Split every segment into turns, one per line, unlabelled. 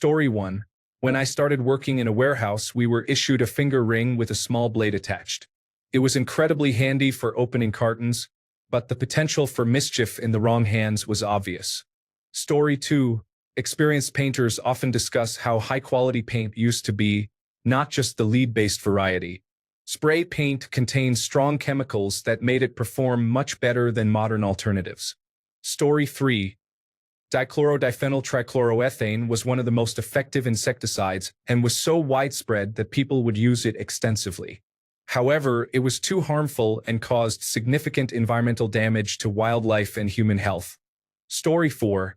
Story 1. When I started working in a warehouse, we were issued a finger ring with a small blade attached. It was incredibly handy for opening cartons, but the potential for mischief in the wrong hands was obvious. Story 2. Experienced painters often discuss how high-quality paint used to be, not just the lead-based variety. Spray paint contained strong chemicals that made it perform much better than modern alternatives. Story 3. Dichlorodiphenyl trichloroethane was one of the most effective insecticides and was so widespread that people would use it extensively. However, it was too harmful and caused significant environmental damage to wildlife and human health. Story 4.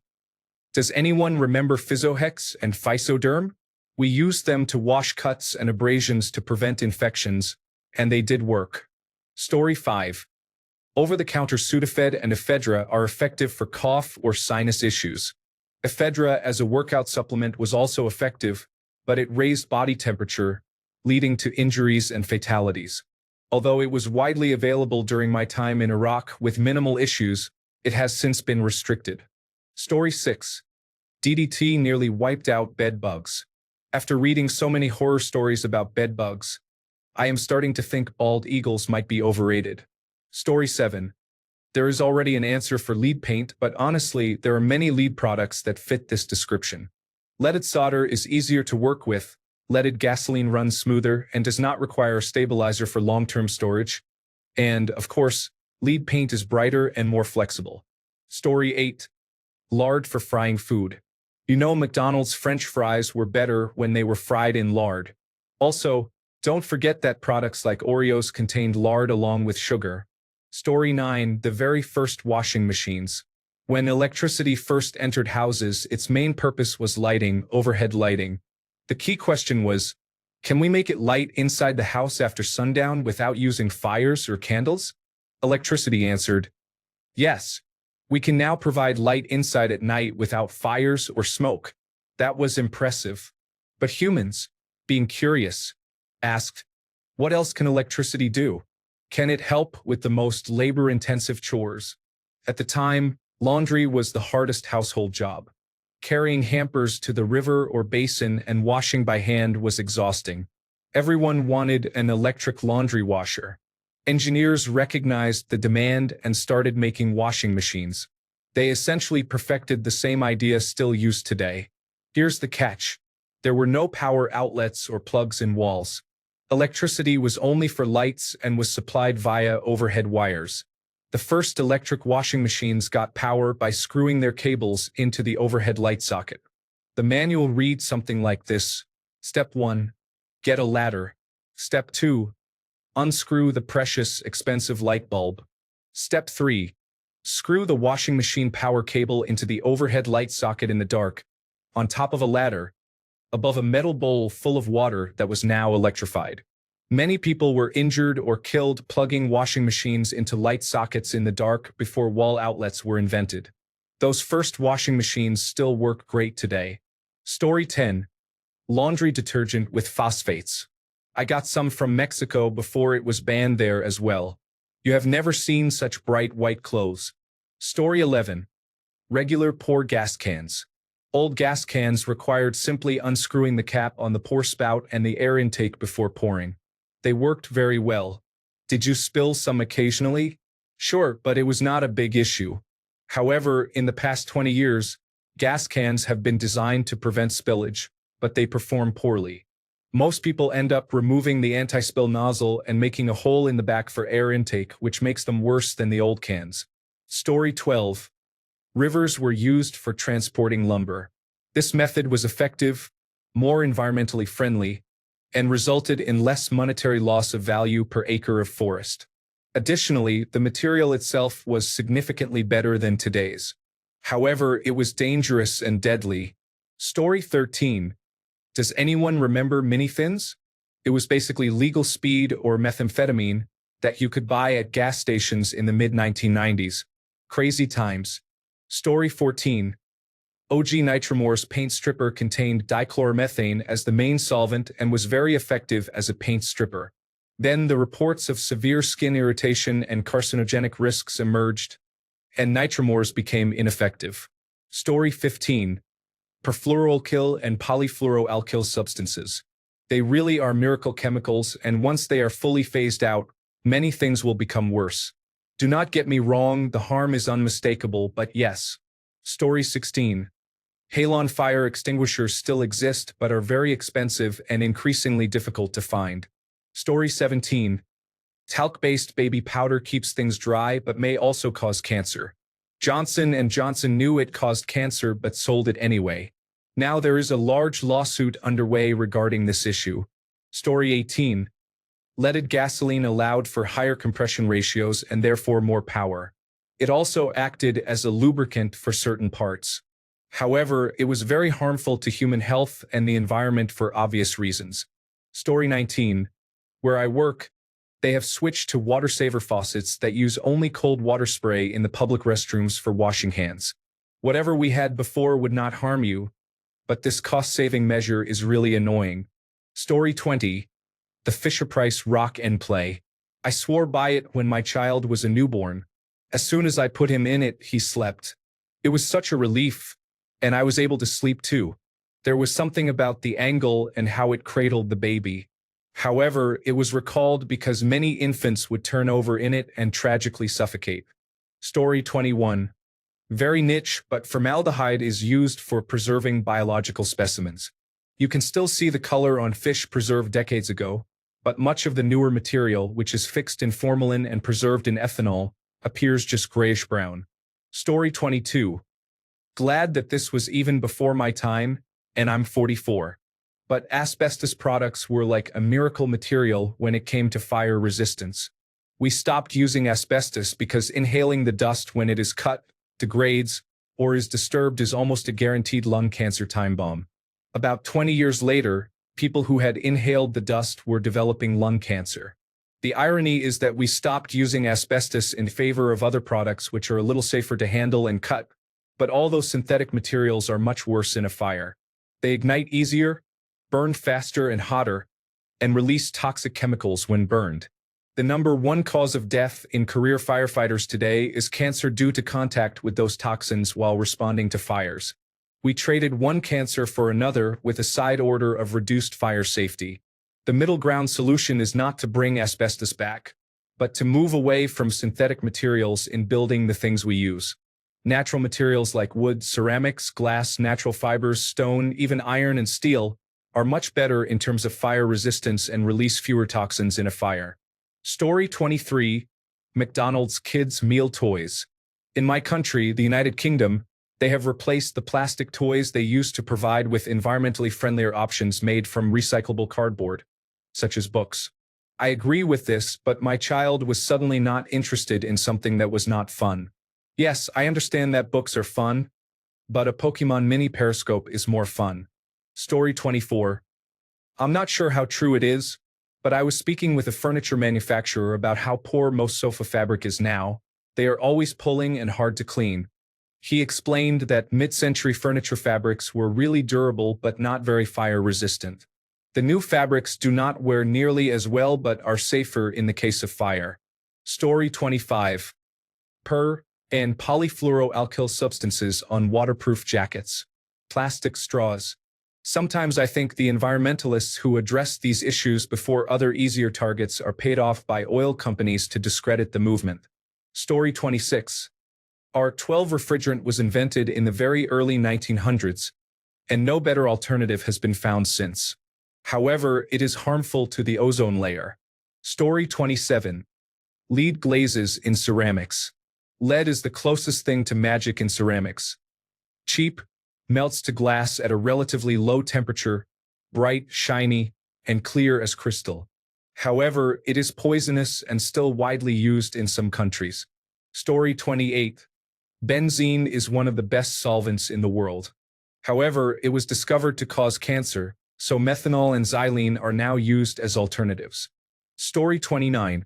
Does anyone remember Physohex and Physoderm? We used them to wash cuts and abrasions to prevent infections, and they did work. Story 5. Over-the-counter Sudafed and ephedra are effective for cough or sinus issues. Ephedra as a workout supplement was also effective, but it raised body temperature, leading to injuries and fatalities. Although it was widely available during my time in Iraq with minimal issues, it has since been restricted. Story 6. DDT nearly wiped out bed bugs. After reading so many horror stories about bed bugs, I am starting to think bald eagles might be overrated. Story 7. There is already an answer for lead paint, but honestly, there are many lead products that fit this description. Leaded solder is easier to work with, leaded gasoline runs smoother and does not require a stabilizer for long-term storage. And, of course, lead paint is brighter and more flexible. Story 8. Lard for frying food. You know, McDonald's French fries were better when they were fried in lard. Also, don't forget that products like Oreos contained lard along with sugar. Story 9. The very first washing machines. When electricity first entered houses, its main purpose was lighting, overhead lighting. The key question was, can we make it light inside the house after sundown without using fires or candles? Electricity answered, yes. We can now provide light inside at night without fires or smoke. That was impressive. But humans, being curious, asked, what else can electricity do? Can it help with the most labor-intensive chores? At the time, laundry was the hardest household job. Carrying hampers to the river or basin and washing by hand was exhausting. Everyone wanted an electric laundry washer. Engineers recognized the demand and started making washing machines. They essentially perfected the same idea still used today. Here's the catch. There were no power outlets or plugs in walls. Electricity was only for lights and was supplied via overhead wires. The first electric washing machines got power by screwing their cables into the overhead light socket. The manual reads something like this. Step 1. Get a ladder. Step 2. Unscrew the precious, expensive light bulb. Step 3. Screw the washing machine power cable into the overhead light socket in the dark, on top of a ladder, above a metal bowl full of water that was now electrified. Many people were injured or killed plugging washing machines into light sockets in the dark before wall outlets were invented. Those first washing machines still work great today. Story 10. Laundry detergent with phosphates. I got some from Mexico before it was banned there as well. You have never seen such bright white clothes. Story 11. Regular pour gas cans. Old gas cans required simply unscrewing the cap on the pour spout and the air intake before pouring. They worked very well. Did you spill some occasionally? Sure, but it was not a big issue. However, in the past 20 years, gas cans have been designed to prevent spillage, but they perform poorly. Most people end up removing the anti-spill nozzle and making a hole in the back for air intake, which makes them worse than the old cans. Story 12. Rivers were used for transporting lumber. This method was effective, more environmentally friendly, and resulted in less monetary loss of value per acre of forest. Additionally, the material itself was significantly better than today's. However, it was dangerous and deadly. Story 13. Does anyone remember minifins? It was basically legal speed or methamphetamine that you could buy at gas stations in the mid-1990s. Crazy times. Story 14. OG Nitromore's paint stripper contained dichloromethane as the main solvent and was very effective as a paint stripper. Then the reports of severe skin irritation and carcinogenic risks emerged, and nitromores became ineffective. Story 15. perfluoroalkyl and polyfluoroalkyl substances. They really are miracle chemicals, and once they are fully phased out, many things will become worse. Do not get me wrong, the harm is unmistakable, but yes. Story 16. Halon fire extinguishers still exist but are very expensive and increasingly difficult to find. Story 17. Talc-based baby powder keeps things dry but may also cause cancer. Johnson & Johnson knew it caused cancer but sold it anyway. Now there is a large lawsuit underway regarding this issue. Story 18. Leaded gasoline allowed for higher compression ratios and therefore more power. It also acted as a lubricant for certain parts. However, it was very harmful to human health and the environment for obvious reasons. Story 19. Where I work, they have switched to water-saver faucets that use only cold water spray in the public restrooms for washing hands. Whatever we had before would not harm you, but this cost-saving measure is really annoying. Story 20. The Fisher-Price Rock and Play. I swore by it when my child was a newborn. As soon as I put him in it, he slept. It was such a relief, and I was able to sleep too. There was something about the angle and how it cradled the baby. However, it was recalled because many infants would turn over in it and tragically suffocate. Story 21. Very niche, but formaldehyde is used for preserving biological specimens. You can still see the color on fish preserved decades ago, but much of the newer material, which is fixed in formalin and preserved in ethanol, appears just grayish-brown. Story 22. Glad that this was even before my time, and I'm 44. But asbestos products were like a miracle material when it came to fire resistance. We stopped using asbestos because inhaling the dust when it is cut, degrades, or is disturbed is almost a guaranteed lung cancer time bomb. About 20 years later, people who had inhaled the dust were developing lung cancer. The irony is that we stopped using asbestos in favor of other products which are a little safer to handle and cut, but all those synthetic materials are much worse in a fire. They ignite easier, burn faster and hotter, and release toxic chemicals when burned. The number one cause of death in career firefighters today is cancer due to contact with those toxins while responding to fires. We traded one cancer for another with a side order of reduced fire safety. The middle ground solution is not to bring asbestos back, but to move away from synthetic materials in building the things we use. Natural materials like wood, ceramics, glass, natural fibers, stone, even iron and steel are much better in terms of fire resistance and release fewer toxins in a fire. Story 23. McDonald's Kids Meal Toys. In my country, the United Kingdom, they have replaced the plastic toys they used to provide with environmentally friendlier options made from recyclable cardboard, such as books. I agree with this, but my child was suddenly not interested in something that was not fun. Yes, I understand that books are fun, but a Pokemon mini periscope is more fun. Story 24. I'm not sure how true it is, but I was speaking with a furniture manufacturer about how poor most sofa fabric is now. They are always pulling and hard to clean. He explained that mid-century furniture fabrics were really durable but not very fire-resistant. The new fabrics do not wear nearly as well but are safer in the case of fire. Story 25. Per and polyfluoroalkyl substances on waterproof jackets. Plastic straws. Sometimes I think the environmentalists who address these issues before other easier targets are paid off by oil companies to discredit the movement. Story 26. R12 refrigerant was invented in the very early 1900s, and no better alternative has been found since. However, it is harmful to the ozone layer. Story 27. Lead glazes in ceramics. Lead is the closest thing to magic in ceramics. Cheap, melts to glass at a relatively low temperature, bright, shiny, and clear as crystal. However, it is poisonous and still widely used in some countries. Story 28. Benzene is one of the best solvents in the world. However, it was discovered to cause cancer, so methanol and xylene are now used as alternatives. Story 29.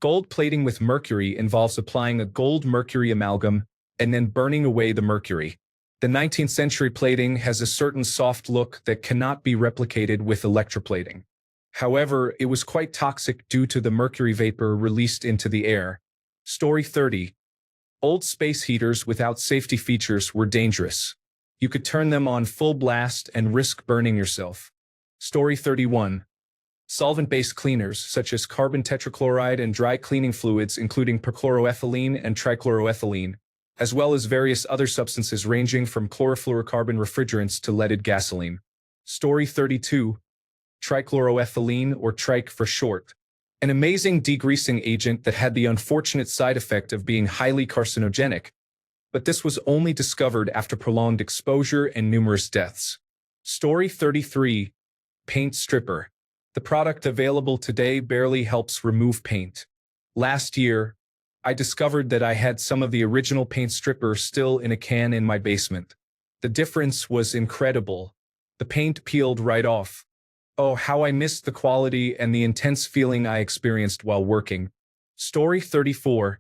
Gold plating with mercury involves applying a gold-mercury amalgam and then burning away the mercury. The 19th century plating has a certain soft look that cannot be replicated with electroplating. However, it was quite toxic due to the mercury vapor released into the air. Story 30. Old space heaters without safety features were dangerous. You could turn them on full blast and risk burning yourself. Story 31. Solvent-based cleaners, such as carbon tetrachloride and dry cleaning fluids including perchloroethylene and trichloroethylene, as well as various other substances ranging from chlorofluorocarbon refrigerants to leaded gasoline. Story 32. Trichloroethylene, or trich for short. An amazing degreasing agent that had the unfortunate side effect of being highly carcinogenic, but this was only discovered after prolonged exposure and numerous deaths. Story 33. Paint stripper. The product available today barely helps remove paint. Last year, I discovered that I had some of the original paint stripper still in a can in my basement. The difference was incredible. The paint peeled right off. Oh, how I missed the quality and the intense feeling I experienced while working. Story 34.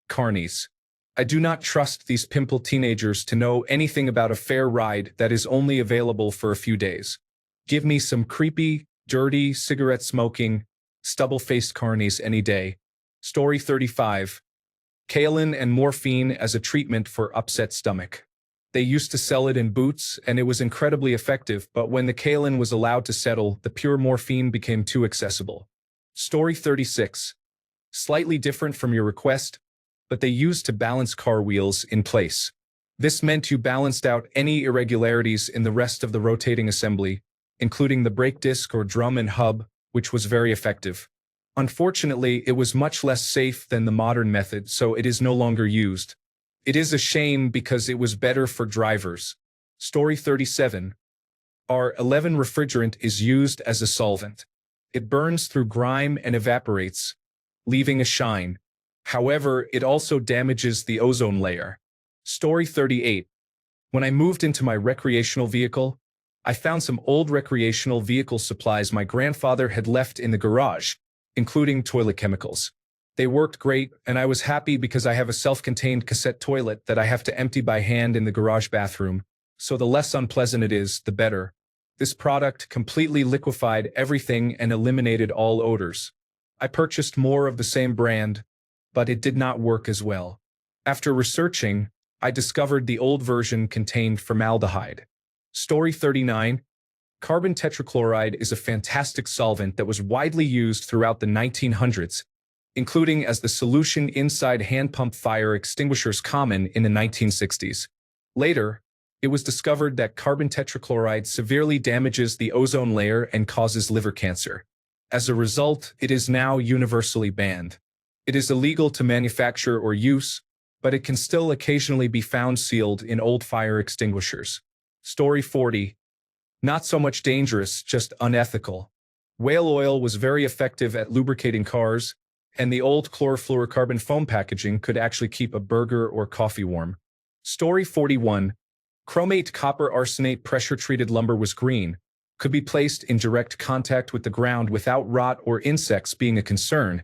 Carnies. I do not trust these pimple teenagers to know anything about a fair ride that is only available for a few days. Give me some creepy, dirty, cigarette-smoking, stubble-faced carnies any day. Story 35. Kaolin and morphine as a treatment for upset stomach. They used to sell it in Boots, and it was incredibly effective, but when the kaolin was allowed to settle, the pure morphine became too accessible. Story 36. Slightly different from your request, but they used to balance car wheels in place. This meant you balanced out any irregularities in the rest of the rotating assembly, including the brake disc or drum and hub, which was very effective. Unfortunately, it was much less safe than the modern method, so it is no longer used. It is a shame because it was better for drivers. Story 37. R11 refrigerant is used as a solvent. It burns through grime and evaporates, leaving a shine. However, it also damages the ozone layer. Story 38. When I moved into my recreational vehicle, I found some old recreational vehicle supplies my grandfather had left in the garage, including toilet chemicals. They worked great, and I was happy because I have a self-contained cassette toilet that I have to empty by hand in the garage bathroom, so the less unpleasant it is, the better. This product completely liquefied everything and eliminated all odors. I purchased more of the same brand, but it did not work as well. After researching, I discovered the old version contained formaldehyde. Story 39. Carbon tetrachloride is a fantastic solvent that was widely used throughout the 1900s, including as the solution inside hand pump fire extinguishers common in the 1960s. Later, it was discovered that carbon tetrachloride severely damages the ozone layer and causes liver cancer. As a result, it is now universally banned. It is illegal to manufacture or use, but it can still occasionally be found sealed in old fire extinguishers. Story 40. Not so much dangerous, just unethical. Whale oil was very effective at lubricating cars, and the old chlorofluorocarbon foam packaging could actually keep a burger or coffee warm. Story 41. Chromate copper arsenate pressure-treated lumber was green, could be placed in direct contact with the ground without rot or insects being a concern,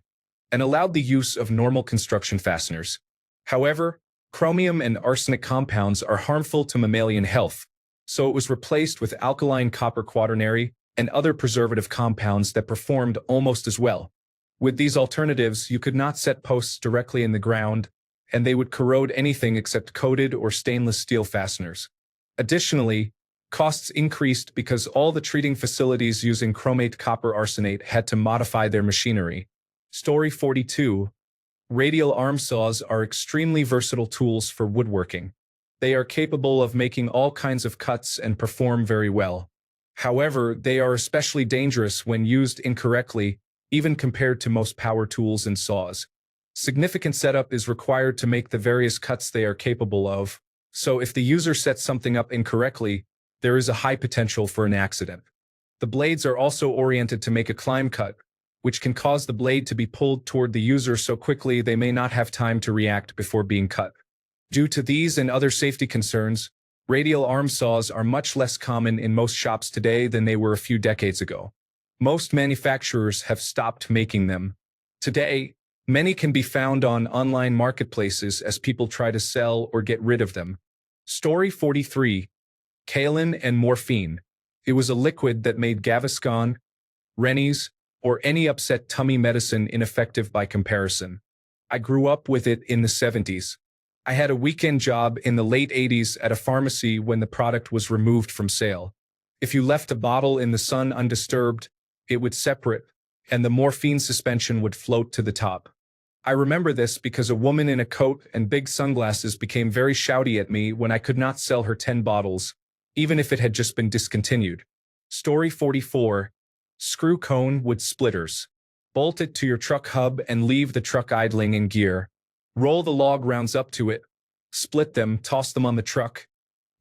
and allowed the use of normal construction fasteners. However, chromium and arsenic compounds are harmful to mammalian health, so it was replaced with alkaline copper quaternary and other preservative compounds that performed almost as well. With these alternatives, you could not set posts directly in the ground, and they would corrode anything except coated or stainless steel fasteners. Additionally, costs increased because all the treating facilities using chromate copper arsenate had to modify their machinery. Story 42. Radial arm saws are extremely versatile tools for woodworking. They are capable of making all kinds of cuts and perform very well. However, they are especially dangerous when used incorrectly, even compared to most power tools and saws. Significant setup is required to make the various cuts they are capable of, so if the user sets something up incorrectly, there is a high potential for an accident. The blades are also oriented to make a climb cut, which can cause the blade to be pulled toward the user so quickly they may not have time to react before being cut. Due to these and other safety concerns, radial arm saws are much less common in most shops today than they were a few decades ago. Most manufacturers have stopped making them. Today, many can be found on online marketplaces as people try to sell or get rid of them. Story 43. Kaolin and morphine. It was a liquid that made Gaviscon, Rennies, or any upset tummy medicine ineffective by comparison. I grew up with it in the 70s. I had a weekend job in the late 80s at a pharmacy when the product was removed from sale. If you left a bottle in the sun undisturbed, it would separate, and the morphine suspension would float to the top. I remember this because a woman in a coat and big sunglasses became very shouty at me when I could not sell her 10 bottles, even if it had just been discontinued. Story 44. Screw cone wood splitters. Bolt it to your truck hub and leave the truck idling in gear. Roll the log rounds up to it, split them, toss them on the truck,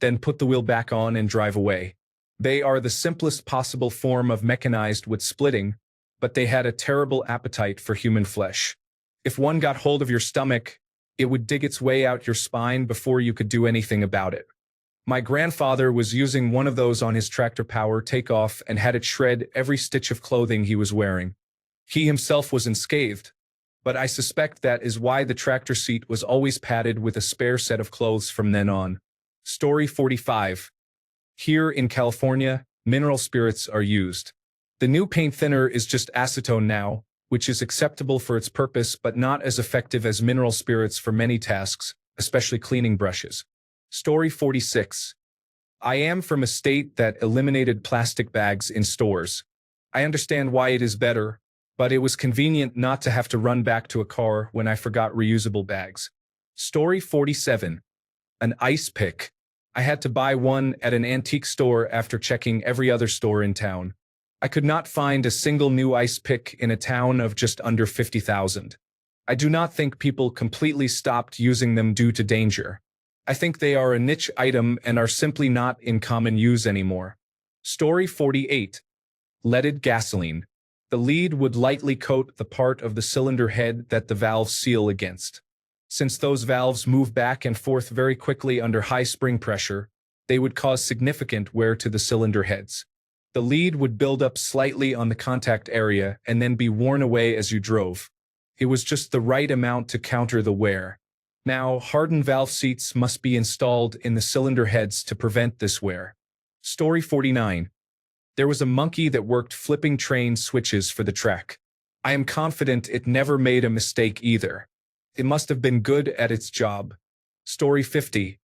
then put the wheel back on and drive away. They are the simplest possible form of mechanized wood splitting, but they had a terrible appetite for human flesh. If one got hold of your stomach, it would dig its way out your spine before you could do anything about it. My grandfather was using one of those on his tractor power takeoff and had it shred every stitch of clothing he was wearing. He himself was unscathed, but I suspect that is why the tractor seat was always padded with a spare set of clothes from then on. Story 45. Here in California, mineral spirits are used. The new paint thinner is just acetone now, which is acceptable for its purpose but not as effective as mineral spirits for many tasks, especially cleaning brushes. Story 46. I am from a state that eliminated plastic bags in stores. I understand why it is better, but it was convenient not to have to run back to a car when I forgot reusable bags. Story 47. An ice pick. I had to buy one at an antique store after checking every other store in town. I could not find a single new ice pick in a town of just under 50,000. I do not think people completely stopped using them due to danger. I think they are a niche item and are simply not in common use anymore. Story 48. Leaded gasoline. The lead would lightly coat the part of the cylinder head that the valves seal against. Since those valves move back and forth very quickly under high spring pressure, they would cause significant wear to the cylinder heads. The lead would build up slightly on the contact area and then be worn away as you drove. It was just the right amount to counter the wear. Now, hardened valve seats must be installed in the cylinder heads to prevent this wear. Story 49. There was a monkey that worked flipping train switches for the track. I am confident it never made a mistake either. It must have been good at its job. Story 50.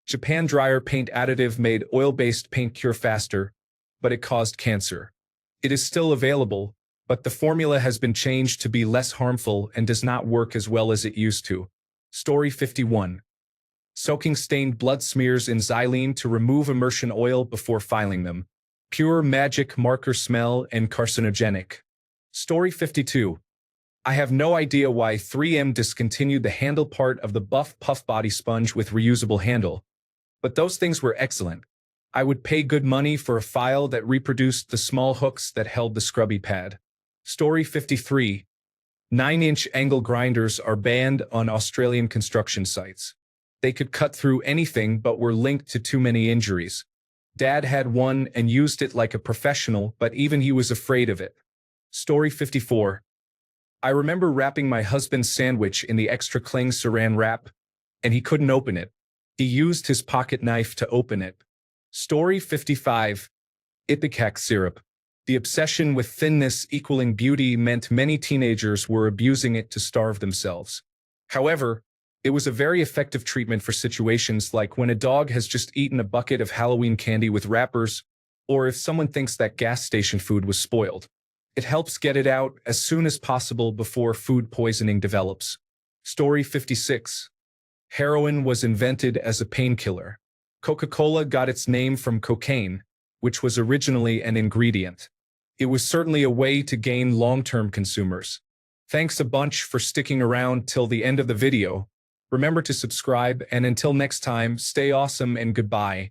Japan dryer paint additive made oil-based paint cure faster, but it caused cancer. It is still available, but the formula has been changed to be less harmful and does not work as well as it used to. Story 51. Soaking stained blood smears in xylene to remove immersion oil before filing them. Pure magic marker smell and carcinogenic. Story 52. I have no idea why 3M discontinued the handle part of the Buff Puff Body Sponge with reusable handle, but those things were excellent. I would pay good money for a file that reproduced the small hooks that held the scrubby pad. Story 53. 9-inch angle grinders are banned on Australian construction sites. They could cut through anything but were linked to too many injuries. Dad had one and used it like a professional, but even he was afraid of it. Story 54. I remember wrapping my husband's sandwich in the extra cling saran wrap, and he couldn't open it. He used his pocket knife to open it. Story 55. Ipecac syrup. The obsession with thinness equaling beauty meant many teenagers were abusing it to starve themselves. However, it was a very effective treatment for situations like when a dog has just eaten a bucket of Halloween candy with wrappers, or if someone thinks that gas station food was spoiled. It helps get it out as soon as possible before food poisoning develops. Story 56. Heroin was invented as a painkiller. Coca-Cola got its name from cocaine, which was originally an ingredient. It was certainly a way to gain long-term consumers. Thanks a bunch for sticking around till the end of the video. Remember to subscribe, and until next time, stay awesome and goodbye.